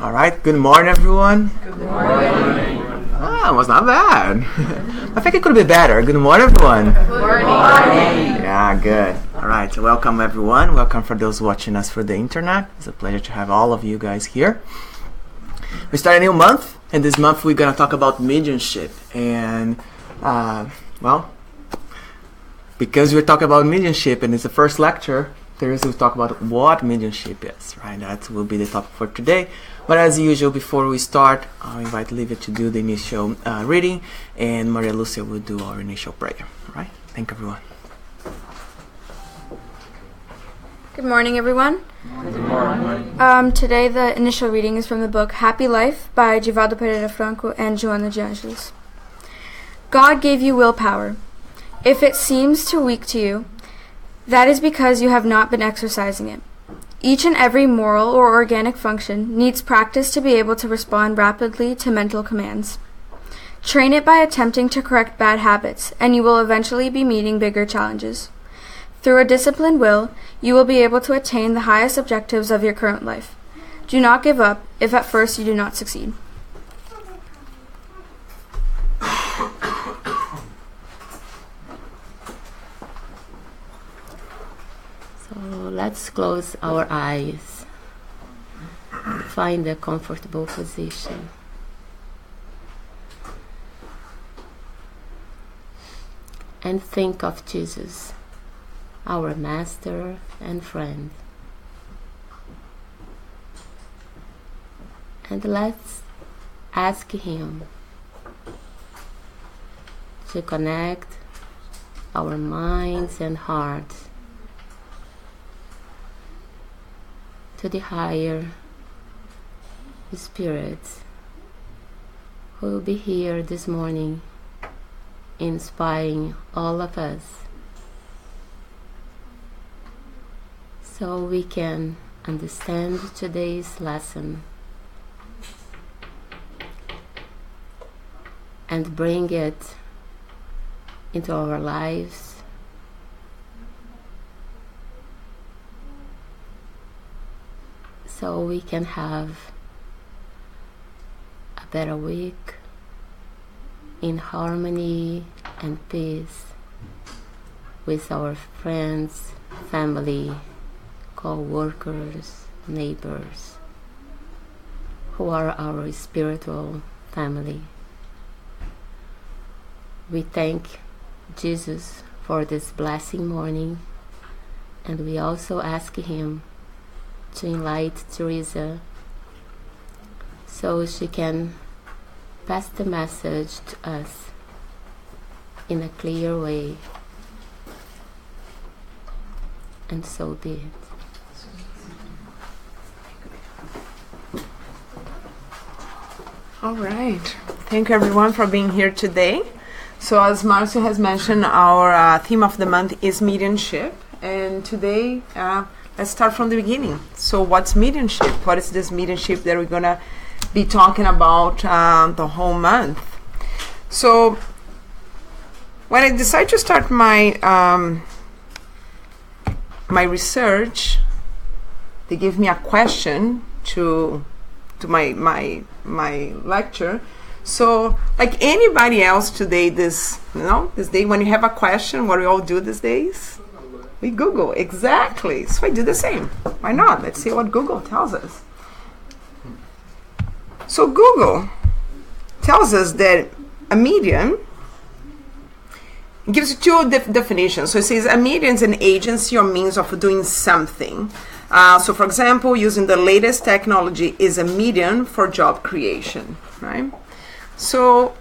All right, good morning, everyone. Good morning. Ah, it was not bad. I think it could be better. Good morning, everyone. Good morning. Yeah, good. All right, so welcome, everyone. Welcome for those watching us through the internet. It's a pleasure to have all of you guys here. We start a new month, and this month we're going to talk about mediumship. And, because we're talking about mediumship, and it's the first lecture, Teresa will talk about what mediumship is, right? That will be the topic for today. But as usual, before we start, I'll invite Livia to do the initial reading, and Maria Lucia will do our initial prayer. All right? Thank everyone. Good morning, everyone. Good morning. Today, the initial reading is from the book Happy Life by Givaldo Pereira Franco and Joana de Angelis. God gave you willpower. If it seems too weak to you, that is because you have not been exercising it. Each and every moral or organic function needs practice to be able to respond rapidly to mental commands. Train it by attempting to correct bad habits, and you will eventually be meeting bigger challenges. Through a disciplined will, you will be able to attain the highest objectives of your current life. Do not give up if at first you do not succeed. Let's close our eyes. Find a comfortable position. And think of Jesus, our master and friend. And let's ask him to connect our minds and hearts to the higher spirits who will be here this morning, inspiring all of us, so we can understand today's lesson and bring it into our lives, so we can have a better week in harmony and peace with our friends, family, co-workers, neighbors, who are our spiritual family. We thank Jesus for this blessing morning, and we also ask him to enlighten Teresa so she can pass the message to us in a clear way. And so be it. All right. Thank you everyone for being here today. So as Marcio has mentioned, our theme of the month is mediumship. And today, let's start from the beginning. So what's mediumship? What is this mediumship that we're going to be talking about the whole month? So when I decided to start my my research, they gave me a question to my lecture. So like anybody else today, this day when you have a question, what we all do these days? We Google, exactly. So I do the same. Why not? Let's see what Google tells us. So Google tells us that a medium gives you two definitions. So it says a medium is an agency or means of doing something. So for example, using the latest technology is a medium for job creation, right? So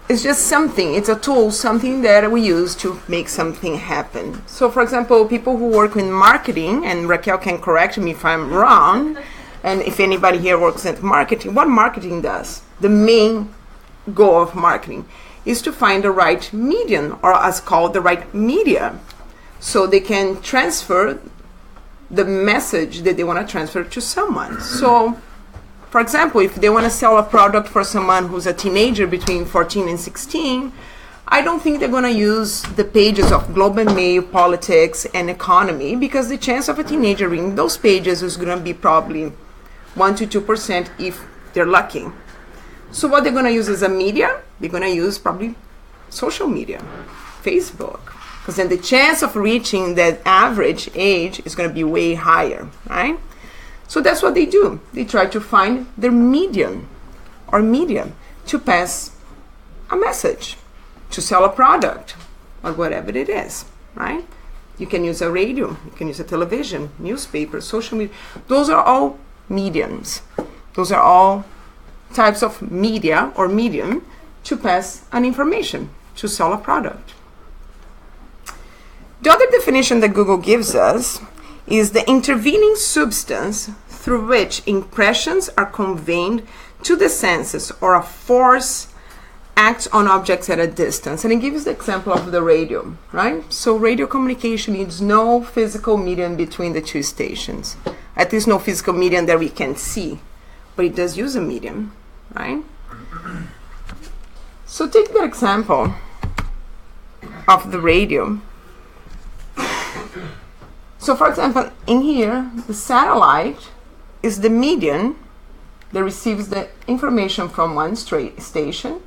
it's just something, it's a tool, something that we use to make something happen. So for example, people who work in marketing, and Raquel can correct me if I'm wrong, and if anybody here works in marketing, what marketing does? The main goal of marketing is to find the right medium, or as called the right media, so they can transfer the message that they want to transfer to someone. So for example, if they want to sell a product for someone who's a teenager between 14 and 16, I don't think they're going to use the pages of Globe and Mail, Politics, and Economy, because the chance of a teenager reading those pages is going to be probably 1 to 2% if they're lucky. So what they're going to use as a media, they're going to use probably social media, Facebook, because then the chance of reaching that average age is going to be way higher, right? So that's what they do. They try to find their medium to pass a message, to sell a product, or whatever it is, right? You can use a radio, you can use a television, newspaper, social media. Those are all mediums. Those are all types of media or medium to pass an information, to sell a product. The other definition that Google gives us is the intervening substance through which impressions are conveyed to the senses, or a force acts on objects at a distance. And it gives the example of the radio, right? So radio communication needs no physical medium between the two stations. At least no physical medium that we can see, but it does use a medium, right? So take that example of the radio. So for example, in here, the satellite is the medium that receives the information from one station,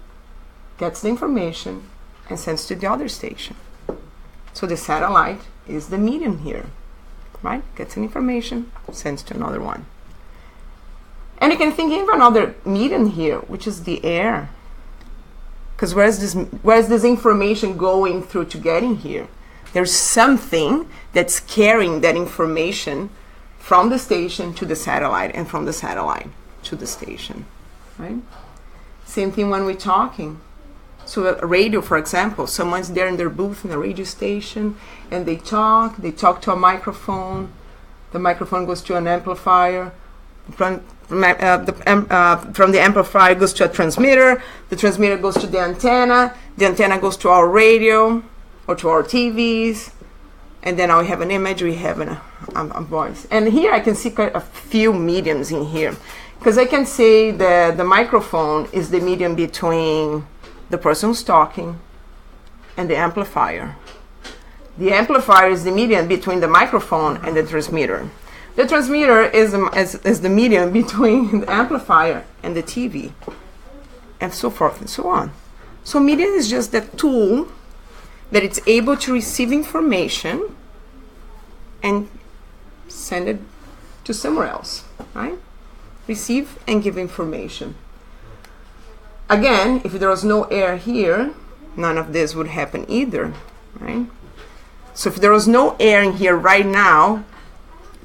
gets the information, and sends to the other station. So the satellite is the medium here, right? Gets an information, sends to another one. And you can think of another medium here, which is the air. Because where's this information going through to getting here? There's something that's carrying that information from the station to the satellite, and from the satellite to the station, right? Same thing when we're talking. So a radio, for example, someone's there in their booth in a radio station, and they talk to a microphone. The microphone goes to an amplifier. From the amplifier goes to a transmitter. The transmitter goes to the antenna. The antenna goes to our radio or to our TVs. And then now we have an image, we have a voice. And here I can see quite a few mediums in here. Because I can say that the microphone is the medium between the person who's talking and the amplifier. The amplifier is the medium between the microphone and the transmitter. The transmitter is the medium between the amplifier and the TV, and so forth and so on. So medium is just that tool that it's able to receive information and send it to somewhere else, right? Receive and give information. Again, if there was no air here, none of this would happen either, right? So if there was no air in here right now,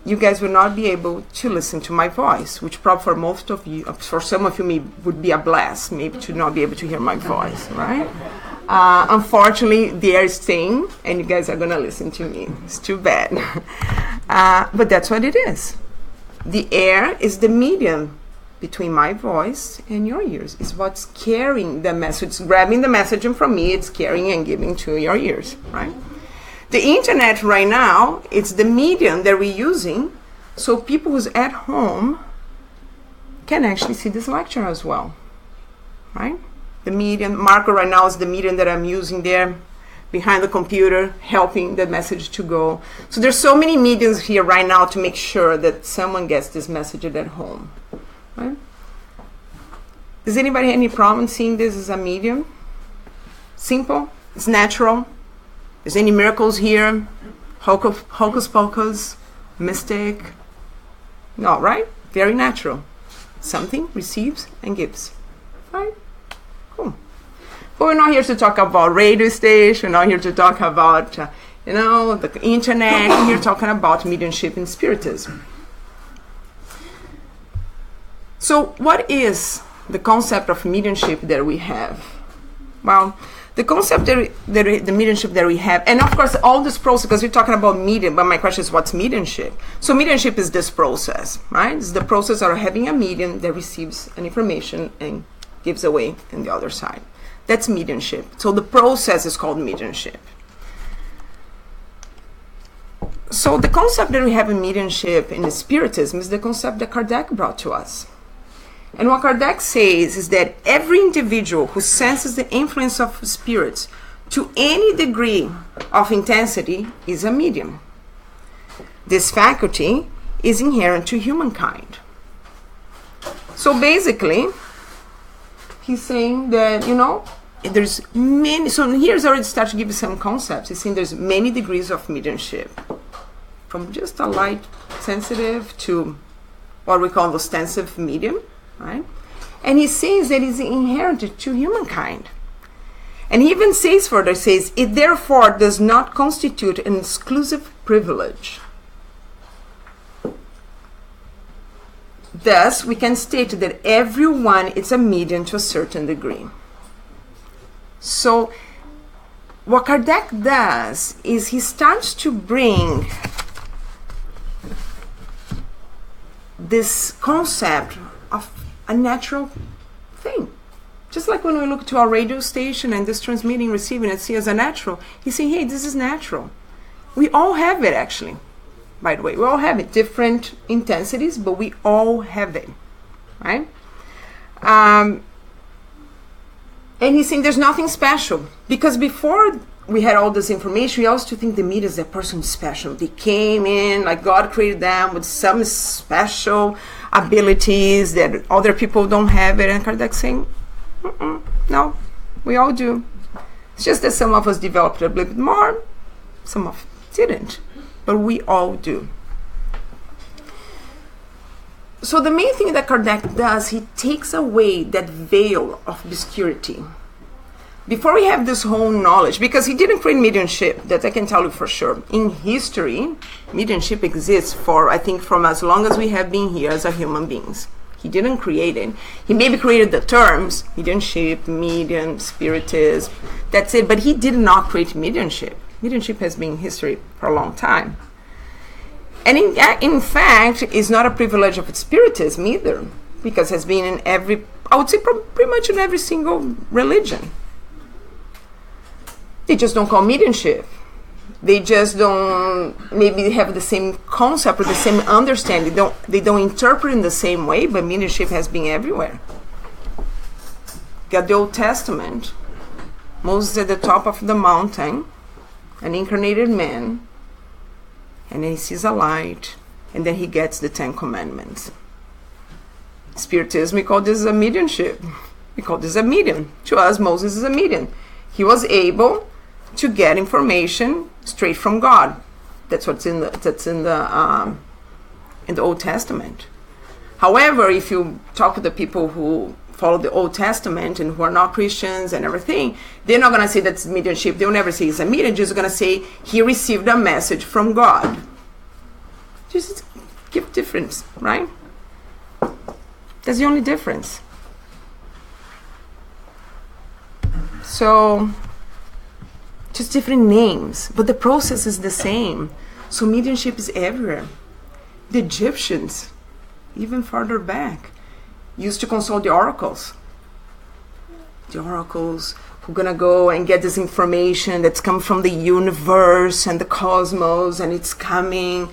you guys would not be able to listen to my voice, which probably for most of you, for some of you, would be a blast, maybe to not be able to hear my voice, right? Unfortunately, the air is staying, and you guys are going to listen to me. It's too bad. But that's what it is. The air is the medium between my voice and your ears. It's what's carrying the message. It's grabbing the message from me, it's carrying and giving to your ears, right? The internet right now, it's the medium that we're using, so people who's at home can actually see this lecture as well, right? The medium, Marco right now is the medium that I'm using there behind the computer, helping the message to go. So there's so many mediums here right now to make sure that someone gets this message at home, right? Does anybody have any problem seeing this as a medium? Simple, it's natural. Is any miracles here? Hocus pocus? Mystic? No, right? Very natural. Something receives and gives. Right? Cool. But we're not here to talk about radio station. We're not here to talk about, the internet. We're here talking about mediumship and spiritism. So what is the concept of mediumship that we have? Well, the concept the mediumship that we have, and of course all this process, because we're talking about medium, but my question is, what's mediumship? So mediumship is this process, right? It's the process of having a medium that receives an information and gives away on the other side. That's mediumship. So the process is called mediumship. So the concept that we have in mediumship in the Spiritism is the concept that Kardec brought to us. And what Kardec says is that every individual who senses the influence of spirits to any degree of intensity is a medium. This faculty is inherent to humankind. So basically, he's saying that, there's many, so here's already start to give you some concepts. He's saying there's many degrees of mediumship, from just a light sensitive to what we call ostensive medium, right? And he says that it's inherent to humankind. And he even says further, says, it therefore does not constitute an exclusive privilege. Thus, we can state that everyone is a medium to a certain degree. So, what Kardec does is he starts to bring this concept of a natural thing. Just like when we look to our radio station and this transmitting, receiving, and see as a natural, he's saying, hey, this is natural. We all have it, actually. By the way, we all have it, different intensities, but we all have it, right? And he's saying there's nothing special, because before we had all this information, we also think the medium is that person special. They came in, like God created them with some special abilities that other people don't have it. And Kardec's saying, no, we all do. It's just that some of us developed a little bit more, some of us didn't. But we all do. So the main thing that Kardec does, he takes away that veil of obscurity. Before we have this whole knowledge, because he didn't create mediumship, that I can tell you for sure. In history, mediumship exists for, I think, from as long as we have been here as a human beings. He didn't create it. He maybe created the terms, mediumship, medium, spiritist, that's it, but he did not create mediumship. Mediumship has been in history for a long time. And in fact, it's not a privilege of Spiritism either, because it has been in every, I would say pretty much in every single religion. They just don't call mediumship. They just don't maybe have the same concept or the same understanding. They don't interpret in the same way, but mediumship has been everywhere. Got the Old Testament, Moses at the top of the mountain, an incarnated man, and then he sees a light, and then he gets the 10 Commandments. Spiritism, we call this a mediumship. We call this a medium. To us, Moses is a medium. He was able to get information straight from God. That's what's in the Old Testament. However, if you talk to the people who follow the Old Testament and who are not Christians and everything, they're not going to say that's mediumship. They'll never say it's a medium. Just going to say he received a message from God. Just give difference, right? That's the only difference. So, just different names, but the process is the same. So mediumship is everywhere. The Egyptians, even farther back, used to consult the oracles. The oracles who are going to go and get this information that's come from the universe and the cosmos, and it's coming.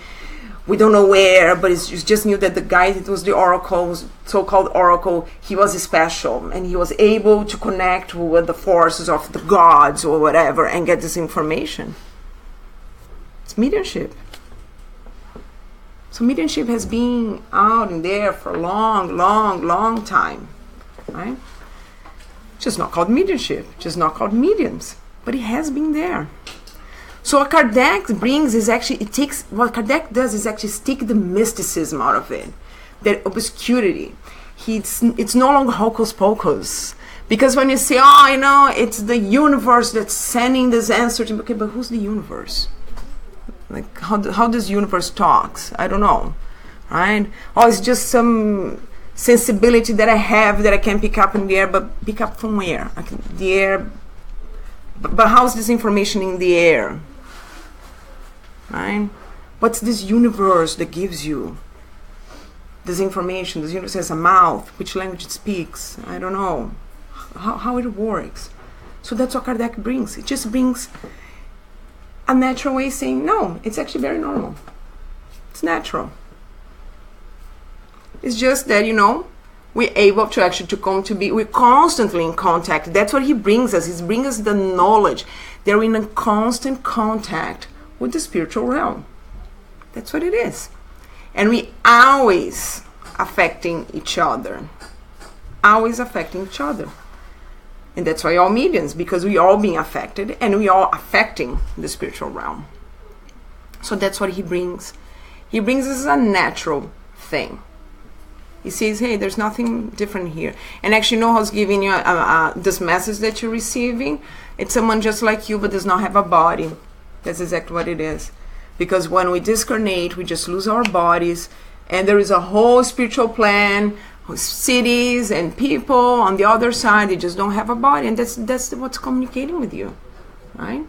We don't know where, but you just knew that the guy that was the oracle, so-called oracle, he was special, and he was able to connect with the forces of the gods or whatever and get this information. It's mediumship. So mediumship has been out in there for a long time, right? Just not called mediumship, just not called mediums, but it has been there. So what Kardec brings is actually, what Kardec does is actually take the mysticism out of it, that obscurity. It's no longer hocus pocus. Because when you say, it's the universe that's sending this answer to me, okay, but who's the universe? Like, how does universe talks? I don't know, right? Oh, it's just some sensibility that I have that I can pick up in the air, but pick up from where? The air, but how's this information in the air? Right? What's this universe that gives you this information? This universe has a mouth. Which language it speaks? I don't know. How it works. So that's what Kardec brings. It just brings a natural way of saying, no, it's actually very normal. It's natural. It's just that, we're able to actually we're constantly in contact. That's what he brings us. He brings us the knowledge. They're in a constant contact with the spiritual realm. That's what it is. And we always affecting each other. Always affecting each other. And that's why all mediums, because we all being affected and we all affecting the spiritual realm. So that's what he brings. He brings us a natural thing. He says, hey, there's nothing different here. And actually, no one's giving you this message that you're receiving. It's someone just like you, but does not have a body. That's exactly what it is. Because when we discarnate, we just lose our bodies. And there is a whole spiritual plan, cities and people on the other side. They just don't have a body. And that's what's communicating with you, right?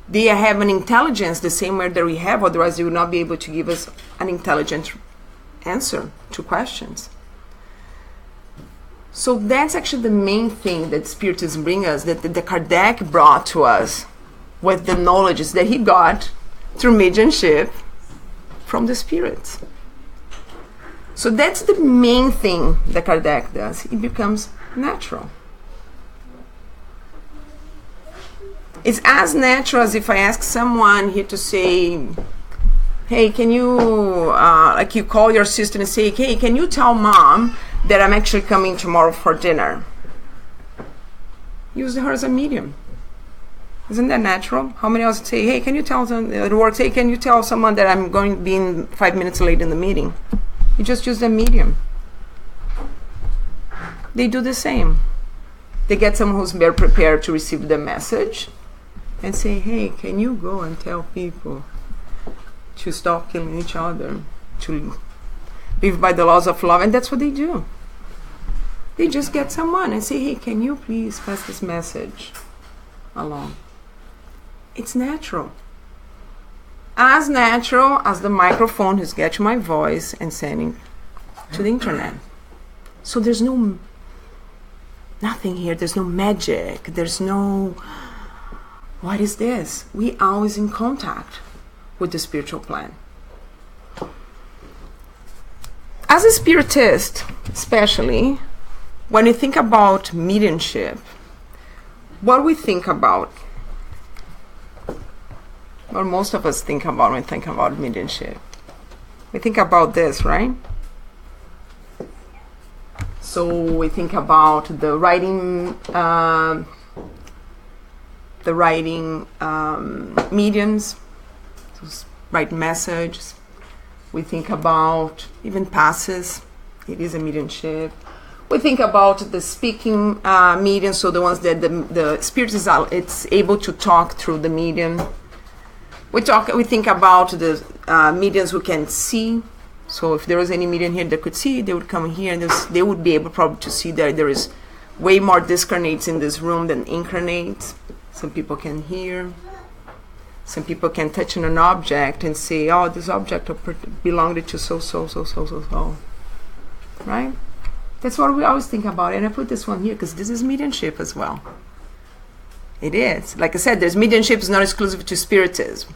They have an intelligence the same way that we have. Otherwise, they would not be able to give us an intelligent answer to questions. So that's actually the main thing that Spiritism brings us, that the Kardec brought to us with the knowledge that he got through mediumship from the spirits. So that's the main thing that Kardec does. It becomes natural. It's as natural as if I ask someone here to say, hey, can you, like you call your sister and say, hey, can you tell mom that I'm actually coming tomorrow for dinner? Use her as a medium. Isn't that natural? How many else say, hey, can you tell them at work, hey, can you tell someone that I'm going to be in 5 minutes late in the meeting? You just use the medium. They do the same. They get someone who's better prepared to receive the message and say, hey, can you go and tell people to stop killing each other, to live by the laws of love? And that's what they do. They just get someone and say, hey, can you please pass this message along? It's natural. As natural as the microphone is getting my voice and sending to the internet. So there's nothing here. There's no magic. There's no, what is this? We always in contact with the spiritual plan. As a spiritist, especially, when you think about mediumship, what we think about, or most of us think about when we think about mediumship, we think about this, right? So we think about the writing mediums, write messages. We think about even passes. It is a mediumship. We think about the speaking medium, so the ones that the spirit is it's able to talk through the medium. We think about the mediums who can see. So if there was any medium here that could see, they would come here and they would be able probably to see that there is way more discarnates in this room than incarnates. Some people can hear. Some people can touch on an object and say, oh, this object belonged to so. Right? That's what we always think about. And I put this one here because this is mediumship as well. It is. Like I said, there's mediumship is not exclusive to spiritism.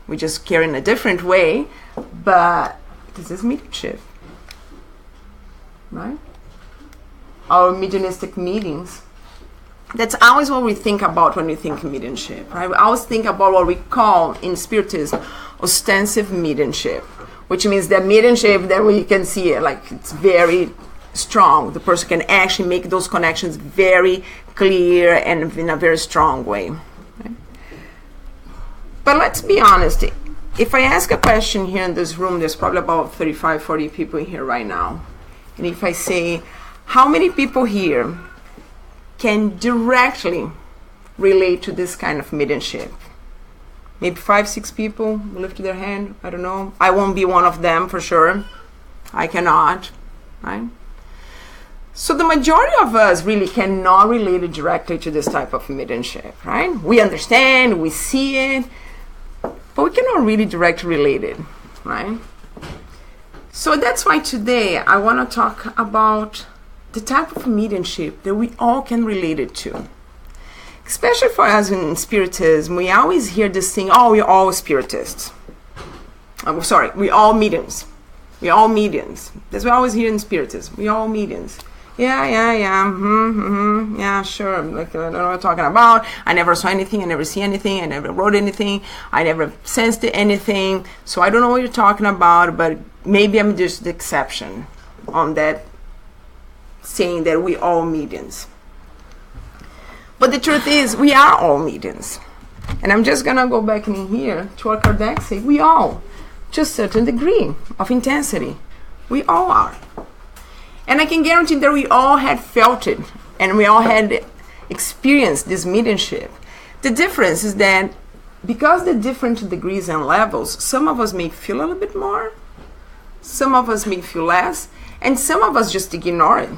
We just carry in a different way, but this is mediumship. Right? Our mediumistic meetings. That's always what we think about when we think mediumship, right? We always think about what we call in spiritism ostensive mediumship, which means that mediumship that we can see it, like it's very strong. The person can actually make those connections very clear and in a very strong way. Right? But let's be honest. If I ask a question here in this room, there's probably about 35, 40 people in here right now. And if I say, how many people here can directly relate to this kind of mediumship? Maybe 5, 6 people will lift their hand. I don't know. I won't be one of them for sure. I cannot. Right? So the majority of us really cannot relate it directly to this type of mediumship. Right? We understand, we see it, but we cannot really directly relate it. Right? So that's why today I want to talk about the type of mediumship that we all can relate it to. Especially for us in Spiritism, we always hear this thing, oh, we're all Spiritists. Oh, sorry, we're all mediums. We're all mediums. That's what we always hear in Spiritism. We're all mediums. Yeah, sure. Like, I don't know what I'm talking about. I never saw anything. I never see anything. I never wrote anything. I never sensed anything. So I don't know what you're talking about, but maybe I'm just the exception on that, saying that we all mediums. But the truth is, we are all mediums. And I'm just gonna go back in here to what Kardec said. We all, to a certain degree of intensity, we all are. And I can guarantee that we all had felt it, and we all had experienced this mediumship. The difference is that because the different degrees and levels, some of us may feel a little bit more, some of us may feel less, and some of us just ignore it.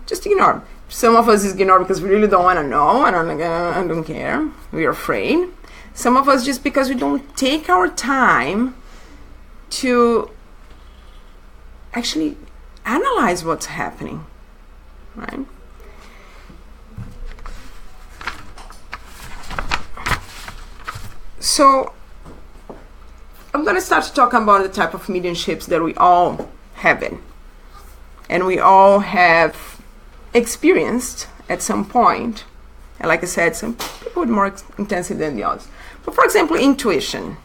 Just ignore it. Some of us ignore because we really don't want to know. I don't care. We're afraid. Some of us just because we don't take our time to actually analyze what's happening, right? So I'm going to start to talk about the type of mediumships that we all have in, and we all have experienced at some point. And like I said, some people with more intensity than the others. But for example, intuition.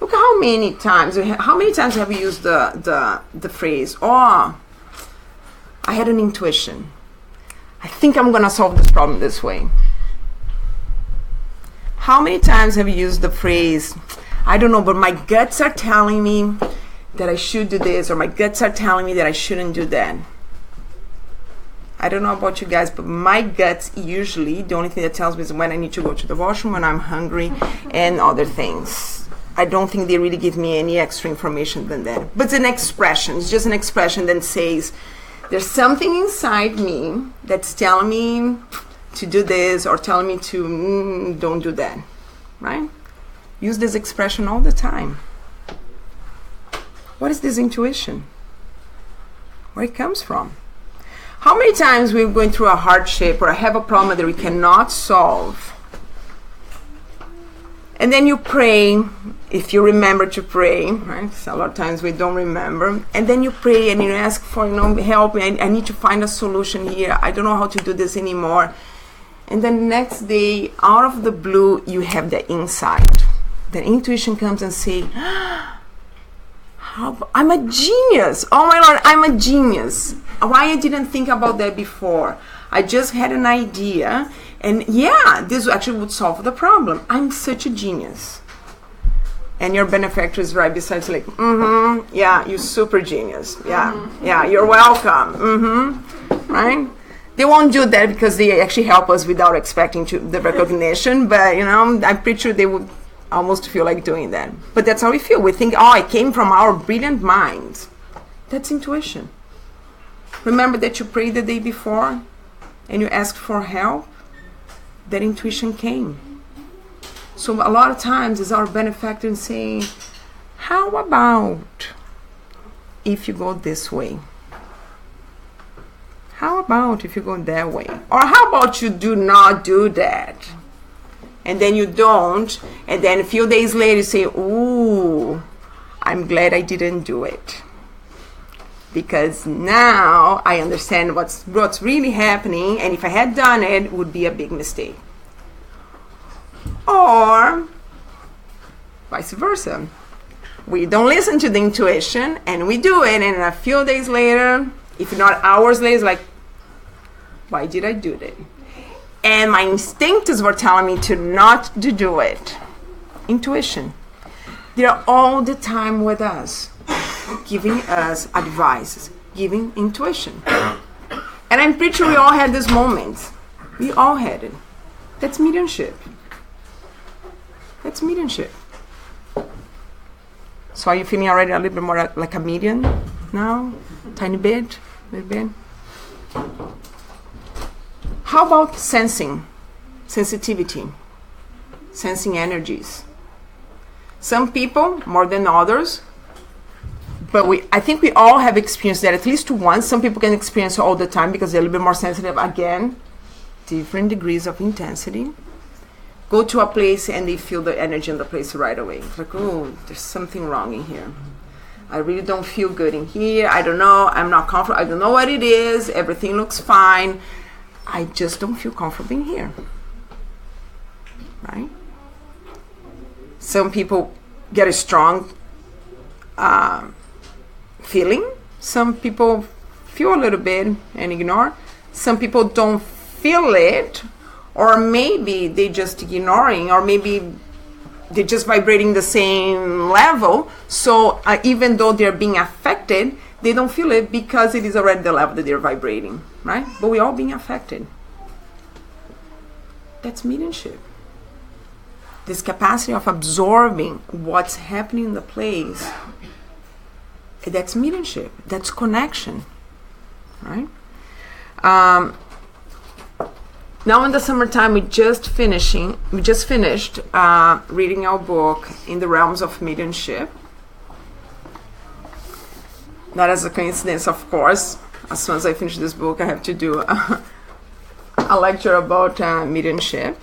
Look how many times have we used the phrase, "Oh, I had an intuition. I think I'm gonna solve this problem this way." How many times have you used the phrase, "I don't know, but my guts are telling me that I should do this," or "my guts are telling me that I shouldn't do that"? I don't know about you guys, but my guts usually, the only thing that tells me is when I need to go to the washroom, when I'm hungry, and other things. I don't think they really give me any extra information than that. But it's an expression. It's just an expression that says, there's something inside me that's telling me to do this, or telling me to don't do that, right? Use this expression all the time. What is this intuition? Where it comes from? How many times we're going through a hardship or have a problem that we cannot solve, and then you pray, if you remember to pray, right? So a lot of times we don't remember, and then you pray and you ask for, help me, I need to find a solution here, I don't know how to do this anymore. And then the next day, out of the blue, you have the insight. The intuition comes and say, I'm a genius. Oh my Lord, I'm a genius. Why I didn't think about that before? I just had an idea, and yeah, this actually would solve the problem. I'm such a genius. And your benefactor is right beside you, like, yeah, you're super genius. Yeah, you're welcome. Right? They won't do that because they actually help us without expecting the recognition, but I'm pretty sure they would almost feel like doing that. But that's how we feel. We think, it came from our brilliant minds. That's intuition. Remember that you prayed the day before and you asked for help? That intuition came. So a lot of times it's our benefactor saying, how about if you go this way? How about if you go that way? Or how about you do not do that? And then you don't, and then a few days later you say, ooh, I'm glad I didn't do it. Because now I understand what's really happening, and if I had done it, it would be a big mistake. Or vice versa. We don't listen to the intuition, and we do it, and a few days later, if not hours later, it's like, why did I do that? And my instincts were telling me to not to do it. Intuition. They're all the time with us, giving us advice, giving intuition. And I'm pretty sure we all had this moment. We all had it. That's mediumship. That's mediumship. So are you feeling already a little bit more like a medium now? Tiny bit? A little bit? How about sensing? Sensitivity. Sensing energies. Some people more than others, but I think we all have experienced that at least once. Some people can experience it all the time because they're a little bit more sensitive. Again, different degrees of intensity. Go to a place and they feel the energy in the place right away. It's like, oh, there's something wrong in here. I really don't feel good in here. I don't know. I'm not comfortable. I don't know what it is. Everything looks fine. I just don't feel comfortable in here. Right? Some people get a strong feeling. Some people feel a little bit and ignore. Some people don't feel it, or maybe they just ignoring, or maybe they're just vibrating the same level. So even though they're being affected, they don't feel it because it is already the level that they're vibrating, right? But we're all being affected. That's mediumship. This capacity of absorbing what's happening in the place, that's mediumship. That's connection, right? Now in the summertime, we just finished reading our book In the Realms of Mediumship. Not as a coincidence, of course. As soon as I finish this book, I have to do a lecture about mediumship.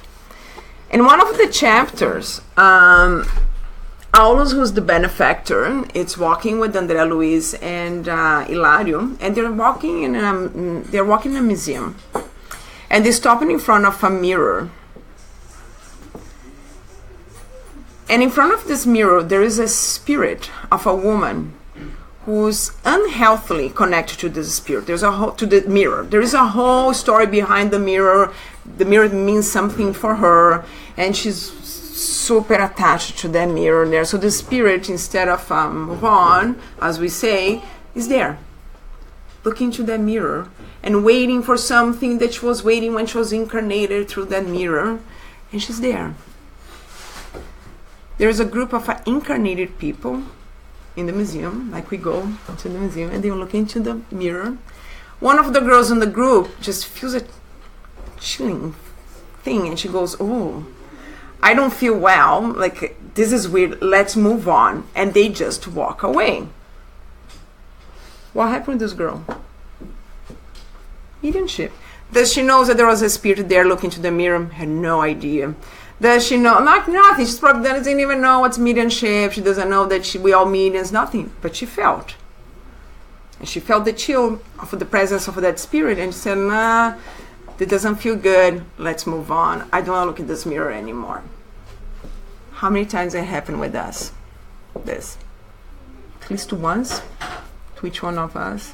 In one of the chapters, Aulus, who's the benefactor, it's walking with Andrea Luiz and Hilario, and they're walking in a museum. And they're stopping in front of a mirror. And in front of this mirror, there is a spirit of a woman who's unhealthily connected to this spirit. There's to the mirror. There is a whole story behind the mirror. The mirror means something for her, and she's super attached to that mirror there. So the spirit, instead of move on, as we say, is there, looking to that mirror and waiting for something that she was waiting when she was incarnated through that mirror, and she's there. There's a group of incarnated people in the museum, like we go to the museum, and they look into the mirror. One of the girls in the group just feels a chilling thing, and she goes, "Oh, I don't feel well, like this is weird, let's move on." And they just walk away. What happened with this girl? Mediumship. Does she know that there was a spirit there looking to the mirror? Had no idea. Does she know? Not nothing. She probably doesn't even know what's mediumship. She doesn't know that we all mediums, nothing. But she felt. And she felt the chill of the presence of that spirit, and she said, "Nah, that doesn't feel good. Let's move on. I don't want to look at this mirror anymore." How many times it happened with us? This. At least once. To each one of us.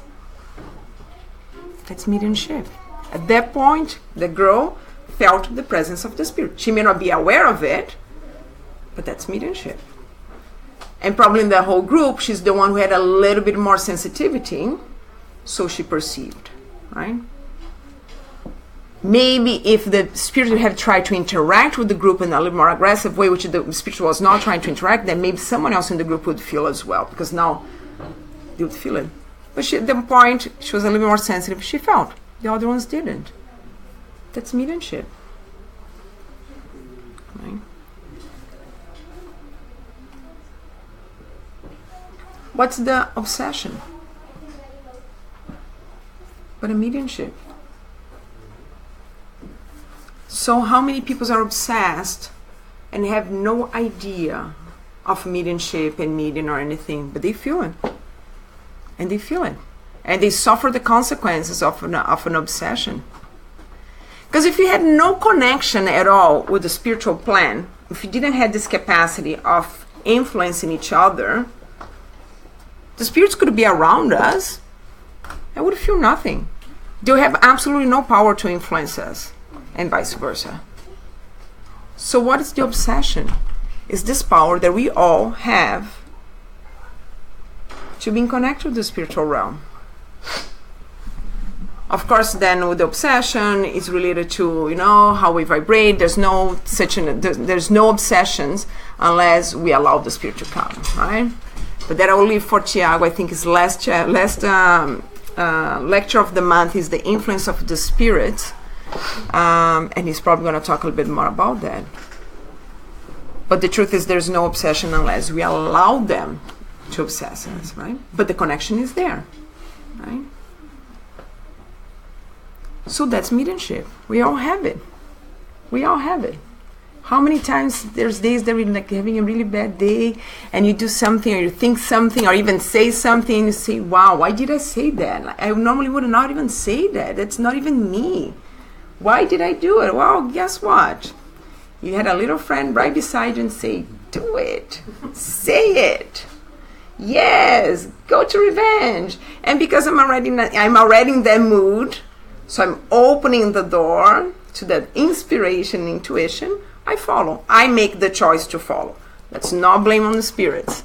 That's mediumship. At that point, the girl felt the presence of the spirit. She may not be aware of it, but that's mediumship. And probably in the whole group, she's the one who had a little bit more sensitivity, so she perceived, right? Maybe if the spirit would have tried to interact with the group in a little more aggressive way, which the spirit was not trying to interact, then maybe someone else in the group would feel as well, because now they would feel it. But at the point, she was a little more sensitive. She felt. The other ones didn't. That's mediumship. Right? What's the obsession? But a mediumship. So how many people are obsessed and have no idea of mediumship and medium or anything, but they feel it. And they feel it. And they suffer the consequences of an obsession. Because if you had no connection at all with the spiritual plan, if you didn't have this capacity of influencing each other, the spirits could be around us and would feel nothing. They would have absolutely no power to influence us, and vice versa. So what is the obsession? Is this power that we all have to be connected with the spiritual realm. Of course, then with the obsession, is related to, how we vibrate. There's no obsessions unless we allow the spirit to come, right? But that I will leave for Tiago. I think his last lecture of the month is the influence of the spirit, and he's probably going to talk a little bit more about that. But the truth is, there's no obsession unless we allow them to obsess us, right? But the connection is there, right? So that's mediumship. We all have it. We all have it. How many times there's days that we're like having a really bad day and you do something or you think something or even say something and you say, wow, why did I say that? Like, I normally would not even say that. That's not even me. Why did I do it? Well, guess what? You had a little friend right beside you and say, do it. Say it. Yes, go to revenge. And because I'm already in that mood, so I'm opening the door to that inspiration, intuition, I follow. I make the choice to follow. Let's not blame on the spirits.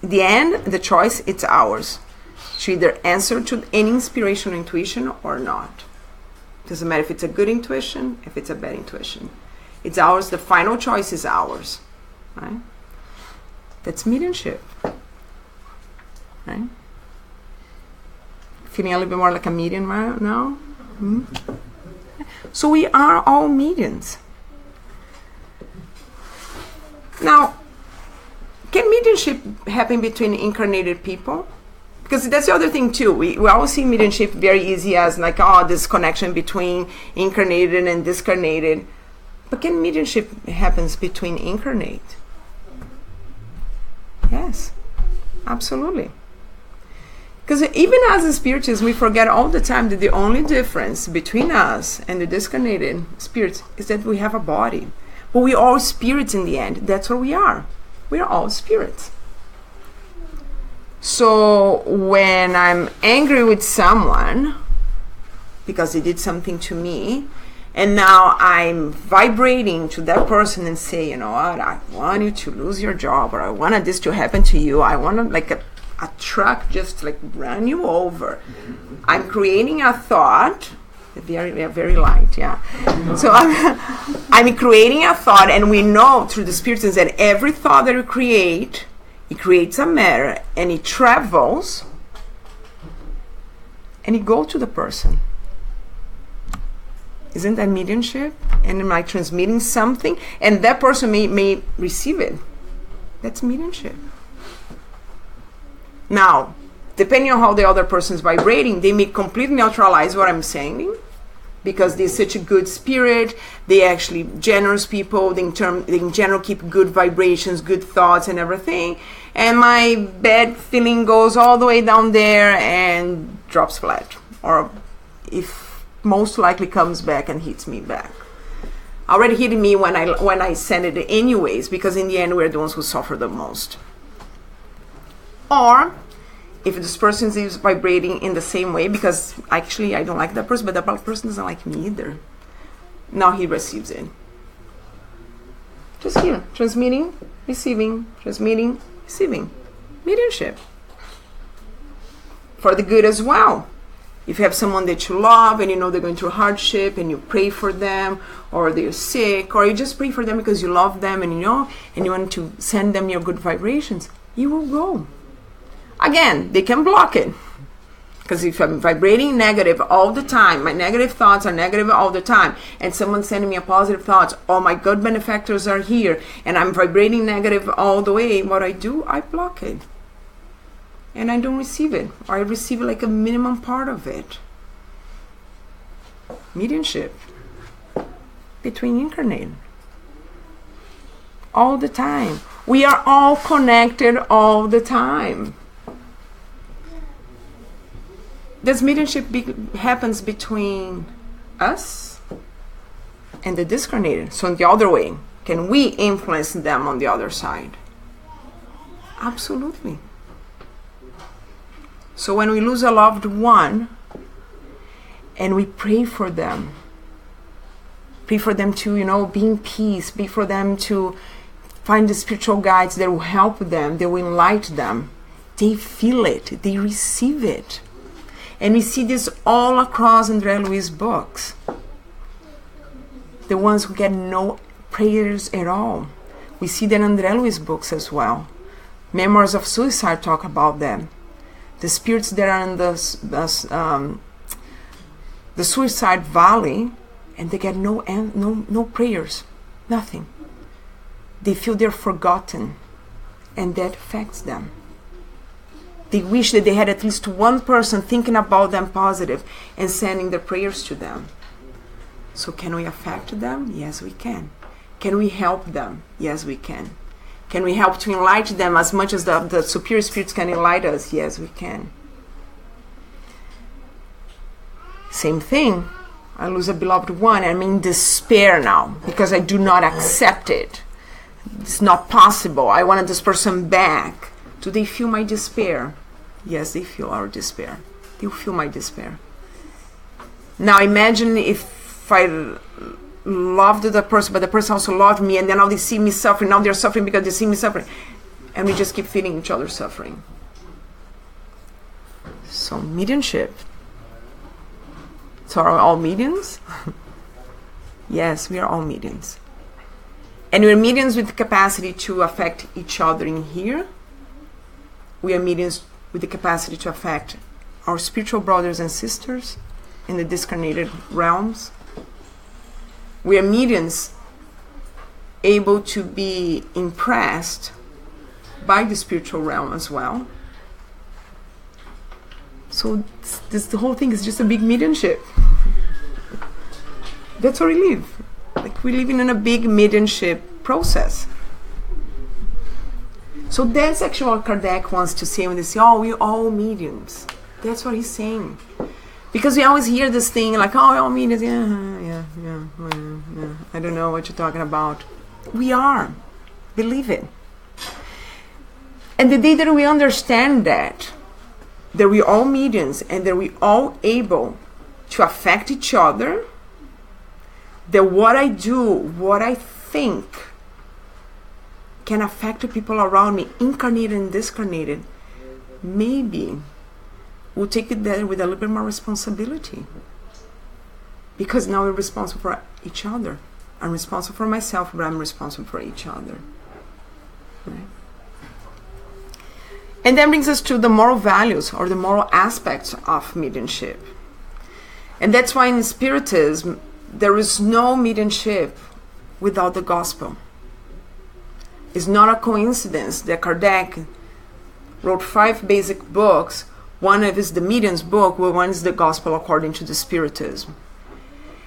In the end, the choice, it's ours. To either answer to any inspiration or intuition or not. Doesn't matter if it's a good intuition, if it's a bad intuition. It's ours. The final choice is ours. Right? That's mediumship. Right? Feeling a little bit more like a medium right now? Mm-hmm. So we are all mediums. Now, can mediumship happen between incarnated people? Because that's the other thing too. We always see mediumship very easy as like, oh, this connection between incarnated and discarnated. But can mediumship happens between incarnate? Yes, absolutely. Because even as spiritists, we forget all the time that the only difference between us and the discarnated spirits is that we have a body. But we are all spirits in the end. That's what we are. We are all spirits. So when I'm angry with someone because they did something to me, and now I'm vibrating to that person and say, you know what, I want you to lose your job, or I want this to happen to you. I want to, like a truck just like run you over. I'm creating a thought, very light, yeah. So I'm creating a thought, and we know through the spirits that every thought that we create, it creates a matter, and it travels, and it goes to the person. Isn't that mediumship? And am I transmitting something? And that person may receive it. That's mediumship. Now, depending on how the other person is vibrating, they may completely neutralize what I'm saying, because they're such a good spirit. They actually generous people. They in general keep good vibrations, good thoughts, and everything. And my bad feeling goes all the way down there and drops flat, or if most likely comes back and hits me back. Already hitting me when I send it anyways, because in the end we're the ones who suffer the most. Or if this person is vibrating in the same way, because actually I don't like that person, but that person doesn't like me either. Now he receives it. Just here, transmitting, receiving, transmitting, receiving. Mediumship. For the good as well. If you have someone that you love and you know they're going through hardship and you pray for them, or they're sick, or you just pray for them because you love them and you know, and you want to send them your good vibrations, you will go. Again, they can block it. Because if I'm vibrating negative all the time, my negative thoughts are negative all the time, and someone's sending me a positive thoughts, all my good benefactors are here, and I'm vibrating negative all the way, what I do, I block it. And I don't receive it, or I receive like a minimum part of it. Mediumship. Between incarnate. All the time. We are all connected all the time. This mediumship happens between us and the discarnated. So in the other way, can we influence them on the other side? Absolutely. So when we lose a loved one and we pray for them to, be in peace, pray for them to find the spiritual guides that will help them, that will enlighten them. They feel it, they receive it. And we see this all across André Luiz's books. The ones who get no prayers at all. We see that in André Luiz's books as well. Memoirs of Suicide talk about them. The spirits that are in the suicide valley, and they get no prayers, nothing. They feel they're forgotten, and that affects them. They wish that they had at least one person thinking about them positive and sending their prayers to them. So can we affect them? Yes, we can. Can we help them? Yes, we can. Can we help to enlighten them as much as the superior spirits can enlighten us? Yes, we can. Same thing. I lose a beloved one. I'm in despair now because I do not accept it. It's not possible. I wanted this person back. Do they feel my despair? Yes, they feel our despair. They feel my despair. Now imagine if I loved the person, but the person also loved me, and then now they see me suffering. Now they're suffering because they see me suffering. And we just keep feeling each other suffering. So mediumship. So are we all mediums? Yes, we are all mediums. And we're mediums with the capacity to affect each other in here. We are mediums with the capacity to affect our spiritual brothers and sisters in the discarnated realms. We are mediums able to be impressed by the spiritual realm as well. So the whole thing is just a big mediumship. That's how we live. Like we're living in a big mediumship process. So that's actually what Kardec wants to say when they say, oh, we're all mediums. That's what he's saying. Because we always hear this thing like, oh, we're all mediums. Yeah. I don't know what you're talking about. We are. Believe it. And the day that we understand that we're all mediums and that we're all able to affect each other, that what I do, what I think, can affect the people around me, incarnated and discarnated, maybe we'll take it there with a little bit more responsibility. Because now we're responsible for each other. I'm responsible for myself, but I'm responsible for each other. Right? And that brings us to the moral values or the moral aspects of mediumship. And that's why in Spiritism, there is no mediumship without the gospel. It's not a coincidence that Kardec wrote 5 basic books. One of is the Medium's book, where one is the Gospel according to the Spiritism.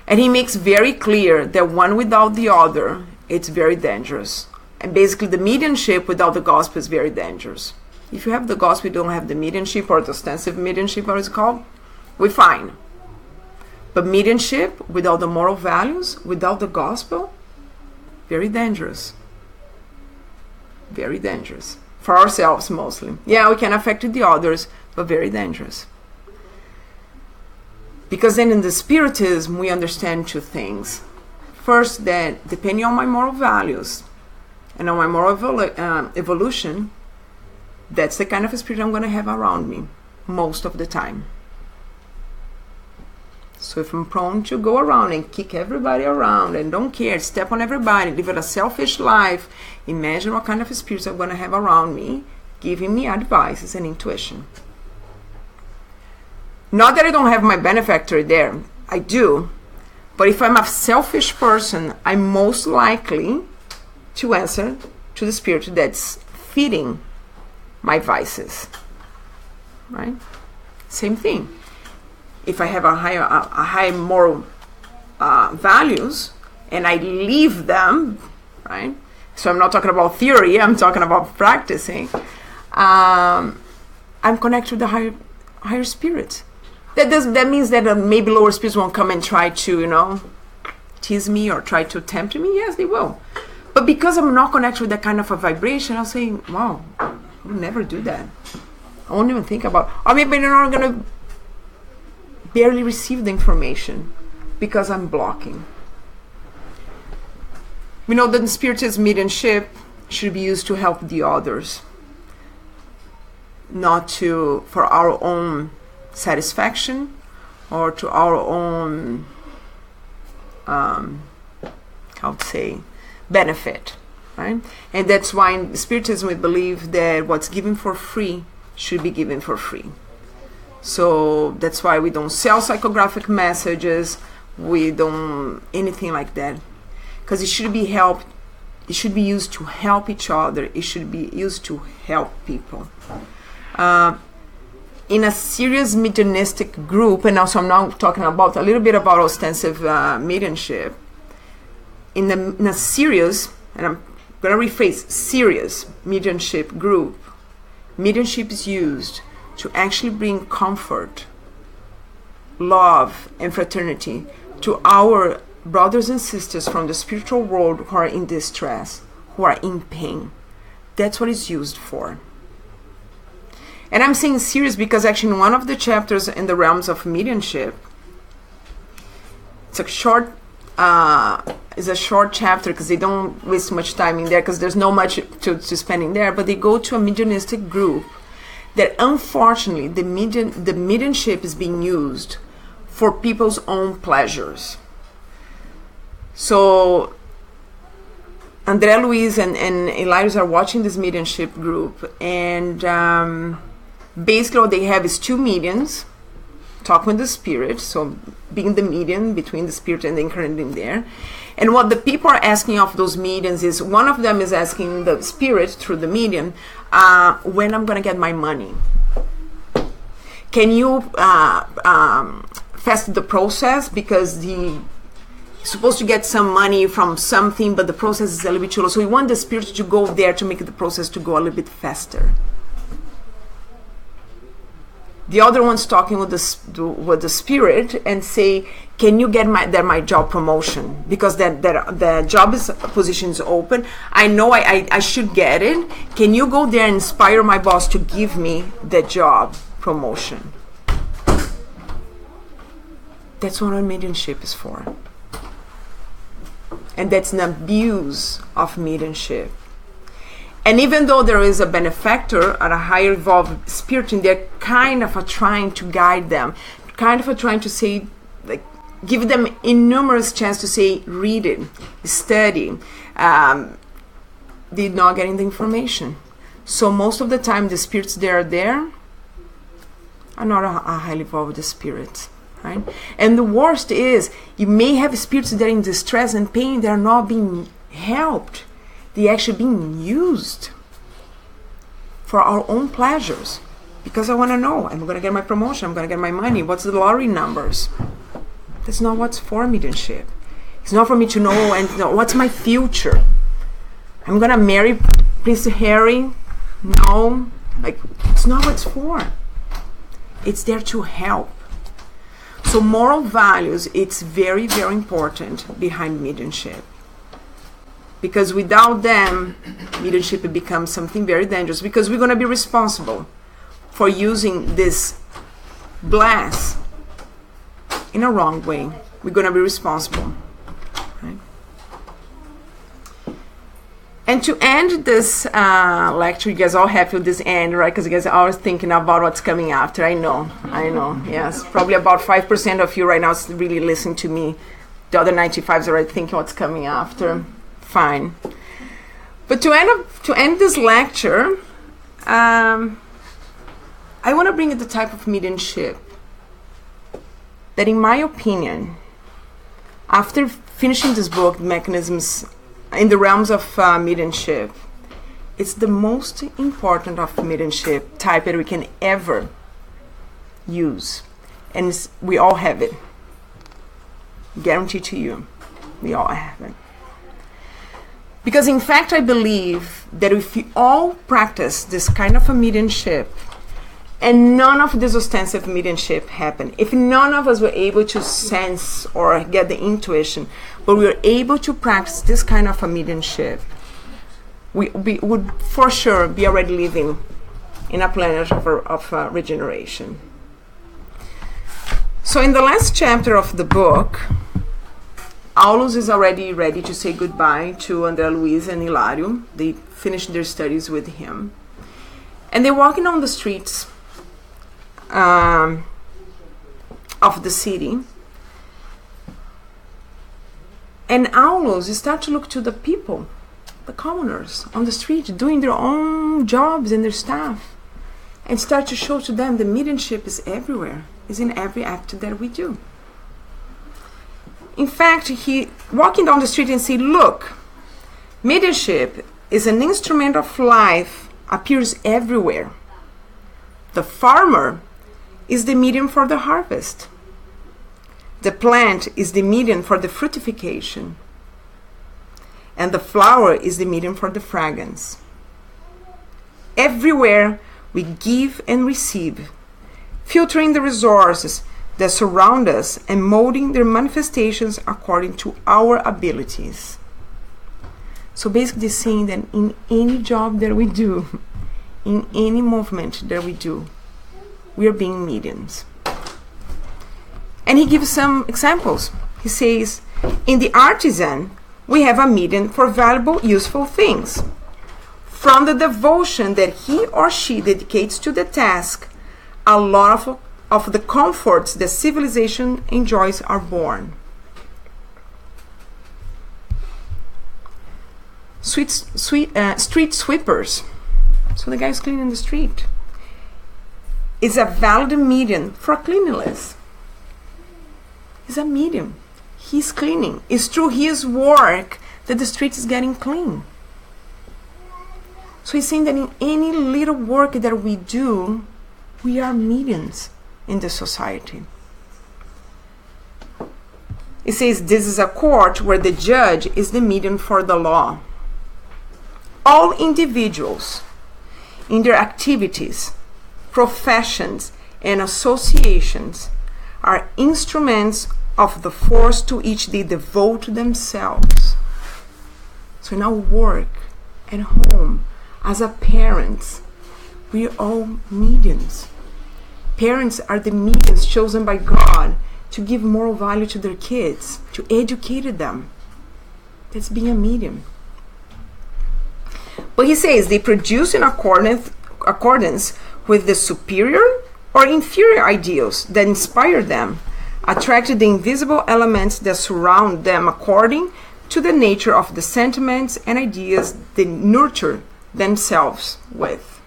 And he makes very clear that one without the other, it's very dangerous. And basically the mediumship without the gospel is very dangerous. If you have the gospel, you don't have the mediumship or the ostensive mediumship, what is it called? We're fine. But mediumship without the moral values, without the gospel, very dangerous. Very dangerous. For ourselves mostly. Yeah, we can affect the others, but very dangerous. Because then in the Spiritism, we understand 2 things. First, that depending on my moral values and on my moral evolution, that's the kind of a spirit I'm going to have around me most of the time. So if I'm prone to go around and kick everybody around and don't care, step on everybody, live a selfish life, imagine what kind of spirits I'm going to have around me, giving me advices and intuition. Not that I don't have my benefactor there, I do. But if I'm a selfish person, I'm most likely to answer to the spirit that's feeding my vices. Right? Same thing. If I have a high moral values and I leave them, right? So I'm not talking about theory, I'm talking about practicing. I'm connected to the higher spirits. That means that maybe lower spirits won't come and try to, tease me or try to tempt me. Yes, they will. But because I'm not connected with that kind of a vibration, I'll say, wow, I would never do that. I won't even think about, or maybe they're not going to barely receive the information because I'm blocking. We know that the Spiritist mediumship should be used to help the others, not for our own satisfaction or to our own benefit, right? And that's why in Spiritism we believe that what's given for free should be given for free. So that's why we don't sell psychographic messages, we don't anything like that, because it should be helped. It should be used to help each other. It should be used to help people. In a serious mediumistic group, and also I'm now talking about a little bit about ostensive mediumship. In a serious, and I'm going to rephrase, serious mediumship group, mediumship is used to actually bring comfort, love, and fraternity to our brothers and sisters from the spiritual world who are in distress, who are in pain. That's what it's used for. And I'm saying serious because actually in one of the chapters in the realms of mediumship, it's a short chapter because they don't waste much time in there because there's no much to spend in there, but they go to a mediumistic group that unfortunately the mediumship is being used for people's own pleasures. So André Luiz and Elias are watching this mediumship group, and basically what they have is two mediums talking with the spirit, so being the medium between the spirit and the incarnate in there. And what the people are asking of those mediums is, one of them is asking the spirit through the medium, when I'm going to get my money. Can you fast the process, because the supposed to get some money from something, but the process is a little bit slow. So we want the spirit to go there to make the process to go a little bit faster. The other one's talking with the spirit and say, can you get my job promotion? Because the job position is open. I know I should get it. Can you go there and inspire my boss to give me the job promotion? That's what our mediumship is for. And that's an abuse of mediumship. And even though there is a benefactor or a higher evolved spirit in there, kind of trying to guide them, kind of trying to say, like, give them innumerous chance to say, read it, study. They're not getting the information. So most of the time, the spirits that are there are not a highly evolved spirit. Right? And the worst is, you may have spirits that are in distress and pain that are not being helped. They're actually being used for our own pleasures. Because I want to know, I'm going to get my promotion, I'm going to get my money, what's the lottery numbers? That's not what's for mediumship. It's not for me to know and know what's my future. I'm going to marry Prince Harry? No. Like, it's not what it's for. It's there to help. So moral values, it's very, very important behind mediumship. Because without them, mediumship becomes something very dangerous, because we're going to be responsible for using this blast in a wrong way. We're going to be responsible. Right? And to end this lecture, you guys all happy with this end, right? Because you guys are always thinking about what's coming after. I know, yes. Probably about 5% of you right now is really listening to me. The other 95 is already thinking what's coming after. Fine. But to end this lecture, I want to bring in the type of mediumship that, in my opinion, after finishing this book, Mechanisms in the Realms of Mediumship, it's the most important of mediumship type that we can ever use. And we all have it. Guarantee to you, we all have it. Because in fact, I believe that if we all practice this kind of a mediumship, and none of this ostensive mediumship happened, if none of us were able to sense or get the intuition, but we were able to practice this kind of a mediumship, we would for sure be already living in a planet of regeneration. So in the last chapter of the book, Aulus is already ready to say goodbye to André Luiz and Hilario. They finished their studies with him. And they're walking on the streets of the city. And Aulus starts to look to the people, the commoners on the street, doing their own jobs and their stuff, and start to show to them the mediumship is everywhere, is in every act that we do. In fact, he walking down the street and say, look, mediumship is an instrument of life, appears everywhere. The farmer is the medium for the harvest. The plant is the medium for the fructification. And the flower is the medium for the fragrance. Everywhere we give and receive, filtering the resources that surround us and molding their manifestations according to our abilities. So basically saying that in any job that we do, in any movement that we do, we are being mediums. And he gives some examples. He says, in the artisan, we have a medium for valuable, useful things. From the devotion that he or she dedicates to the task, a lot of the comforts that civilization enjoys are born. Street sweepers. So the guy who's cleaning the street is a valid medium for cleanliness. He's a medium. He's cleaning. It's through his work that the street is getting clean. So he's saying that in any little work that we do, we are mediums in the society. It says this is a court where the judge is the medium for the law. All individuals in their activities, professions, and associations are instruments of the force to which they devote themselves. So in our work, at home, as a parents, we are all mediums. Parents are the mediums chosen by God to give moral value to their kids, to educate them. That's being a medium. But he says they produce in accordance with the superior or inferior ideals that inspire them, attract the invisible elements that surround them according to the nature of the sentiments and ideas they nurture themselves with.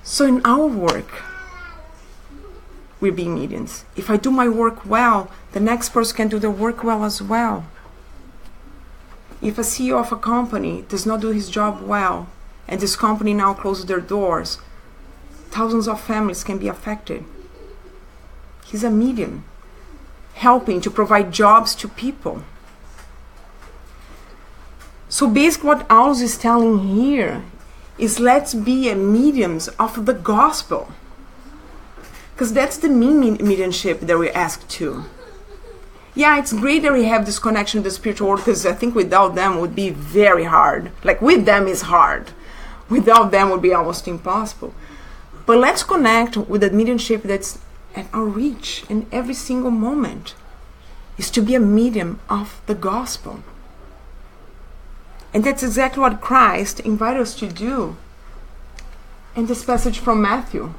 So in our work, we're being mediums. If I do my work well, the next person can do their work well as well. If a CEO of a company does not do his job well, and this company now closes their doors, thousands of families can be affected. He's a medium, helping to provide jobs to people. So basically what Aulos is telling here is let's be a mediums of the gospel. Because that's the mediumship that we're asked to. Yeah, it's great that we have this connection to the spiritual world, because I think without them it would be very hard. Like with them is hard. Without them would be almost impossible. But let's connect with the mediumship that's at our reach in every single moment. Is to be a medium of the gospel. And that's exactly what Christ invited us to do in this passage from Matthew.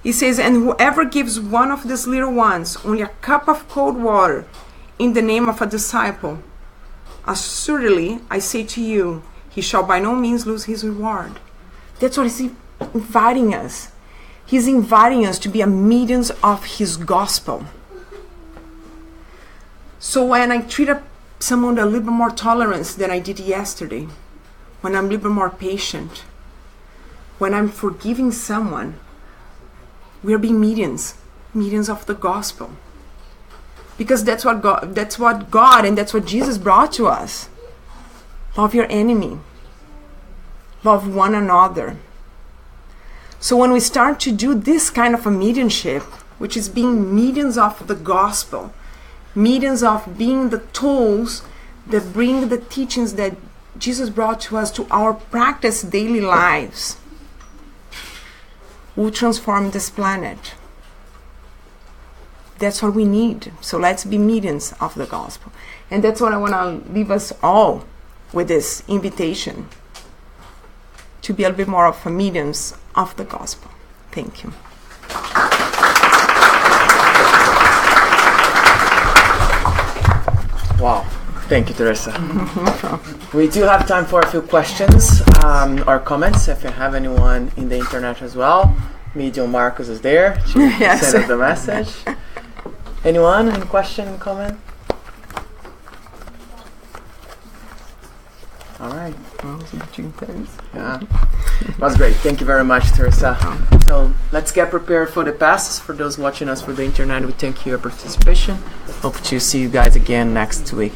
He says, and whoever gives one of these little ones only a cup of cold water in the name of a disciple, assuredly, I say to you, he shall by no means lose his reward. That's what he's inviting us. He's inviting us to be a mediums of his gospel. So when I treat someone with a little bit more tolerance than I did yesterday, when I'm a little bit more patient, when I'm forgiving someone, we're being mediums of the gospel. Because that's what God and that's what Jesus brought to us. Love your enemy. Love one another. So when we start to do this kind of a mediumship, which is being mediums of the gospel, mediums of being the tools that bring the teachings that Jesus brought to us to our practice daily lives, will transform this planet. That's what we need. So let's be mediums of the gospel. And that's what I want to leave us all with, this invitation to be a little bit more of a mediums of the gospel. Thank you. Wow. Thank you, Teresa. We do have time for a few questions or comments. If you have anyone in the internet as well, Medium Marcus is there to Yes. send us the message. Anyone? Any question, comment? All right. Yeah. That was great. Thank you very much, Teresa. So let's get prepared for the passes. For those watching us for the internet, we thank you for your participation. Hope to see you guys again next week.